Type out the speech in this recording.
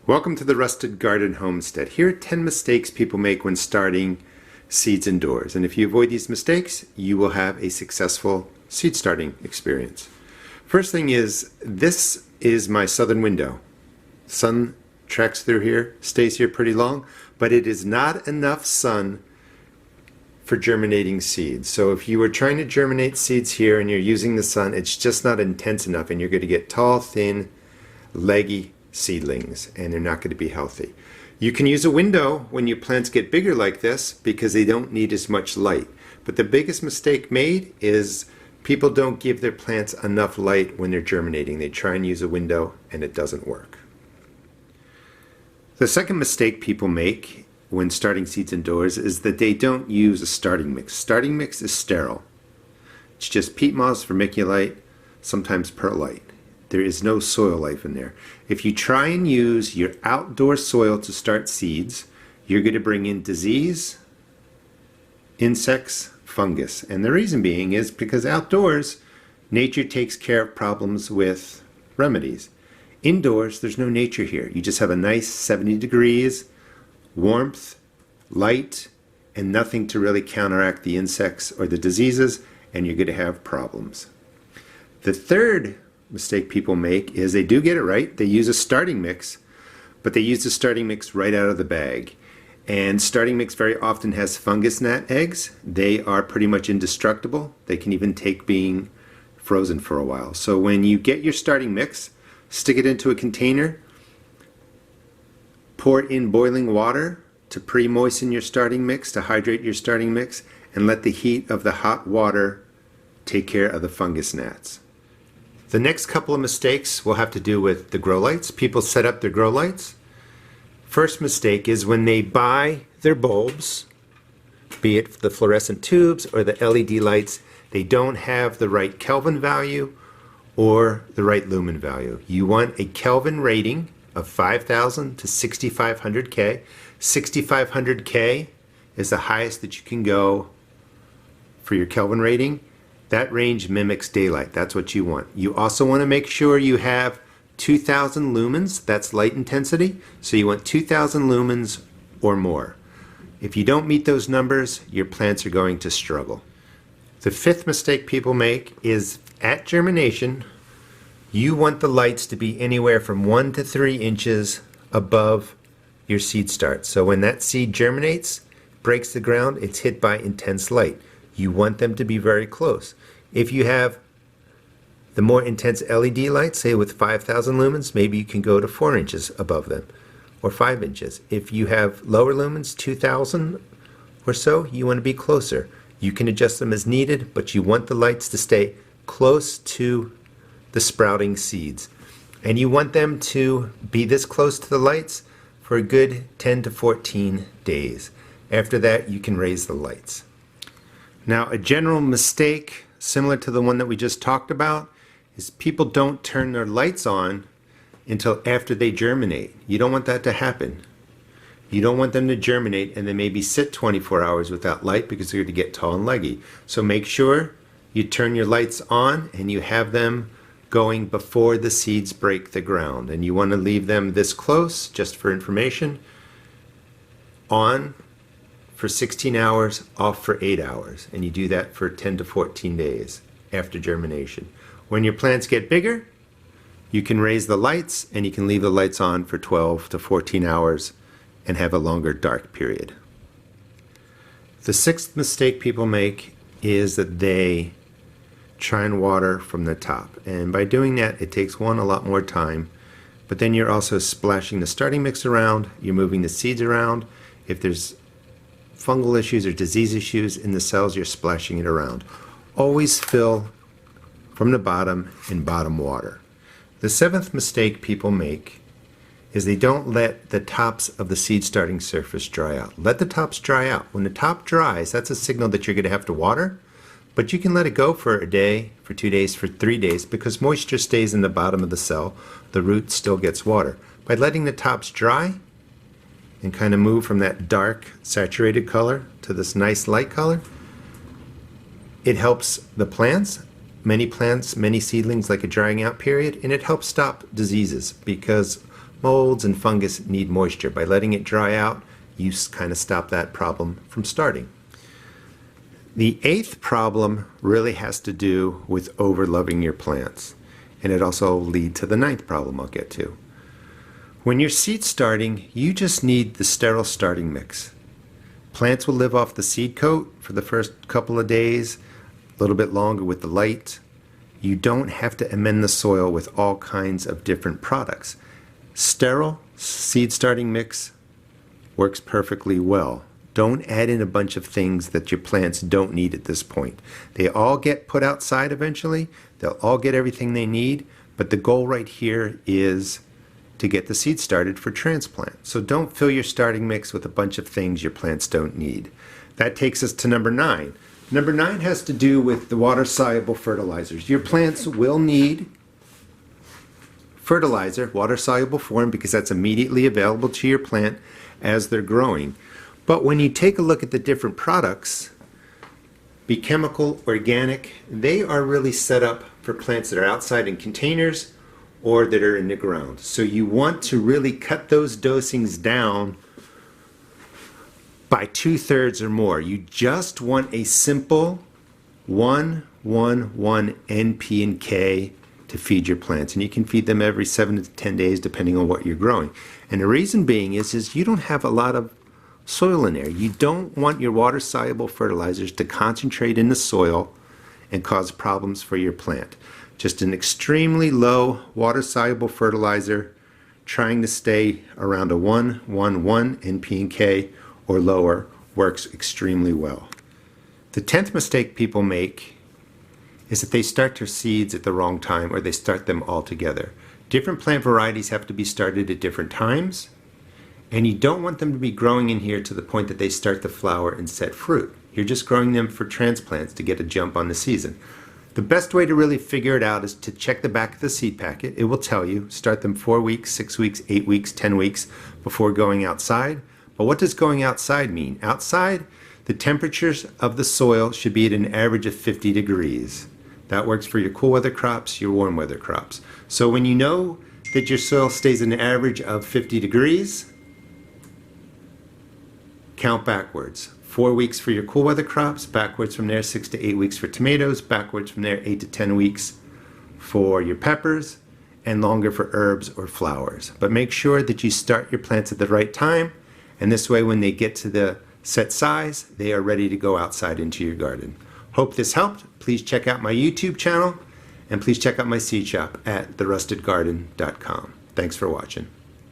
Welcome to the Rusted Garden Homestead. Here are 10 mistakes people make when starting seeds indoors. And if you avoid these mistakes, you will have a successful seed starting experience. First thing is, this is my southern window. Sun tracks through here, stays here pretty long, but it is not enough sun for germinating seeds. So if you were trying to germinate seeds here and you're using the sun, it's just not intense enough and you're going to get tall, thin, leggy seedlings, and they're not going to be healthy. You can use a window when your plants get bigger like this because they don't need as much light. But the biggest mistake made is people don't give their plants enough light when they're germinating. They try and use a window and it doesn't work. The second mistake people make when starting seeds indoors is that they don't use a starting mix. Starting mix is sterile. It's just peat moss, vermiculite, sometimes perlite. There is no soil life in there. If you try and use your outdoor soil to start seeds, you're going to bring in disease, insects, fungus. And the reason being is because outdoors, nature takes care of problems with remedies. Indoors, there's no nature here. You just have a nice 70 degrees, warmth, light, and nothing to really counteract the insects or the diseases, and you're going to have problems. The third mistake people make is they do get it right. They use a starting mix, but they use the starting mix right out of the bag. And starting mix very often has fungus gnat eggs. They are pretty much indestructible. They can even take being frozen for a while. So when you get your starting mix, stick it into a container, pour it in boiling water to pre-moisten your starting mix, to hydrate your starting mix, and let the heat of the hot water take care of the fungus gnats. The next couple of mistakes will have to do with the grow lights. People set up their grow lights. First mistake is when they buy their bulbs, be it the fluorescent tubes or the LED lights, they don't have the right Kelvin value or the right lumen value. You want a Kelvin rating of 5,000 to 6,500 K. 6,500 K is the highest that you can go for your Kelvin rating. That range mimics daylight. That's what you want. You also want to make sure you have 2,000 lumens. That's light intensity. So you want 2,000 lumens or more. If you don't meet those numbers, your plants are going to struggle. The fifth mistake people make is at germination, you want the lights to be anywhere from 1 to 3 inches above your seed start. So when that seed germinates, breaks the ground, it's hit by intense light. You want them to be very close. If you have the more intense LED lights, say with 5,000 lumens, maybe you can go to 4 inches above them, or 5 inches. If you have lower lumens, 2,000 or so, you want to be closer. You can adjust them as needed, but you want the lights to stay close to the sprouting seeds. And you want them to be this close to the lights for a good 10 to 14 days. After that, you can raise the lights. Now, a general mistake, similar to the one that we just talked about, is people don't turn their lights on until after they germinate. You don't want that to happen. You don't want them to germinate and then maybe sit 24 hours without light because they're going to get tall and leggy. So make sure you turn your lights on and you have them going before the seeds break the ground. And you want to leave them this close, just for information, on for 16 hours, off for 8 hours. And you do that for 10 to 14 days after germination. When your plants get bigger, you can raise the lights and you can leave the lights on for 12 to 14 hours and have a longer dark period. The sixth mistake people make is that they try and water from the top. And by doing that, it takes one, a lot more time, but then you're also splashing the starting mix around, you're moving the seeds around. If there's fungal issues or disease issues in the cells, you're splashing it around. Always fill from the bottom in bottom water. The seventh mistake people make is they don't let the tops of the seed starting surface dry out. Let the tops dry out. When the top dries, that's a signal that you're going to have to water, but you can let it go for a day, for 2 days, for 3 days, because moisture stays in the bottom of the cell. The root still gets water. By letting the tops dry and kind of move from that dark saturated color to this nice light color, it helps the plants. Many plants, many seedlings like a drying out period, and it helps stop diseases because molds and fungus need moisture. By letting it dry out, you kind of stop that problem from starting. The eighth problem really has to do with overloving your plants, and it also will lead to the ninth problem I'll get to. When you're seed starting, you just need the sterile starting mix. Plants will live off the seed coat for the first couple of days, a little bit longer with the light. You don't have to amend the soil with all kinds of different products. Sterile seed starting mix works perfectly well. Don't add in a bunch of things that your plants don't need at this point. They all get put outside eventually. They'll all get everything they need, but the goal right here is to get the seed started for transplant. So don't fill your starting mix with a bunch of things your plants don't need. That takes us to number 9. Number 9 has to do with the water-soluble fertilizers. Your plants will need fertilizer, water-soluble form, because that's immediately available to your plant as they're growing. But when you take a look at the different products, be chemical, organic, they are really set up for plants that are outside in containers or that are in the ground. So you want to really cut those dosings down by 2/3 or more. You just want a simple 1-1-1 NP and K to feed your plants. And you can feed them every 7 to 10 days depending on what you're growing. And the reason being is you don't have a lot of soil in there. You don't want your water-soluble fertilizers to concentrate in the soil and cause problems for your plant. Just an extremely low water-soluble fertilizer trying to stay around a 1-1-1 NP and K or lower works extremely well. The 10th mistake people make is that they start their seeds at the wrong time, or they start them all together. Different plant varieties have to be started at different times, and you don't want them to be growing in here to the point that they start to flower and set fruit. You're just growing them for transplants to get a jump on the season. The best way to really figure it out is to check the back of the seed packet. It will tell you, start them 4 weeks, 6 weeks, 8 weeks, 10 weeks before going outside. But what does going outside mean? Outside, the temperatures of the soil should be at an average of 50 degrees. That works for your cool weather crops, your warm weather crops. So when you know that your soil stays an average of 50 degrees, count backwards. 4 weeks for your cool weather crops, backwards from there 6 to 8 weeks for tomatoes, backwards from there 8 to 10 weeks for your peppers, and longer for herbs or flowers. But make sure that you start your plants at the right time, and this way when they get to the set size, they are ready to go outside into your garden. Hope this helped. Please check out my YouTube channel, and please check out my seed shop at therustedgarden.com. Thanks for watching.